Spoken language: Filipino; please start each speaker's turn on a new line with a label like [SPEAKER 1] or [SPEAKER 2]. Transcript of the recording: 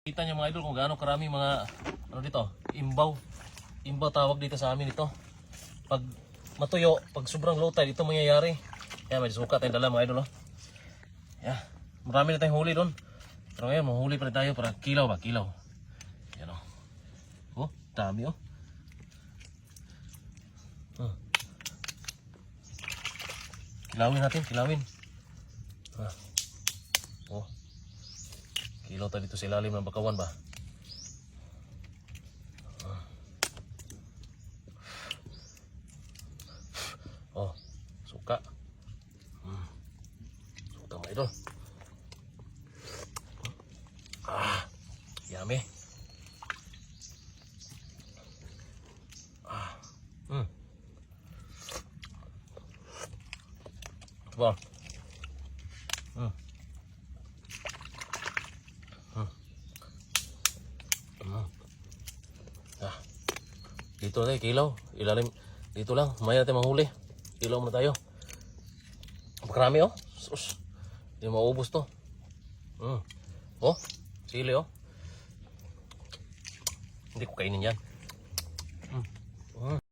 [SPEAKER 1] Kita niyo mga idol kung gaano karami mga ano dito, imbaw. Imbaw tawag dito sa amin ito. Pag matuyo, pag sobrang low tide, ito mangyayari. Yan, may suka tayong dala mga idol. Oh. Yan, marami na tayong huli doon. Pero ngayon, mahuli pa rin tayo para kilaw ba? Kilaw. Yan o. Oh, dami oh. Kilawin natin, kilawin. Oh. Kilaw tayo dito sa ilalim ng bakawan ba? Oh, suka. Suka mga idol. Yummy. Wow. Dito tayo, kilaw. Ilalim. Dito lang. Maya natin manghuli. Kilaw muna tayo. Makarami oh. Sus. Hindi maubos to. Oh. Sili oh. Hindi ko kainin yan.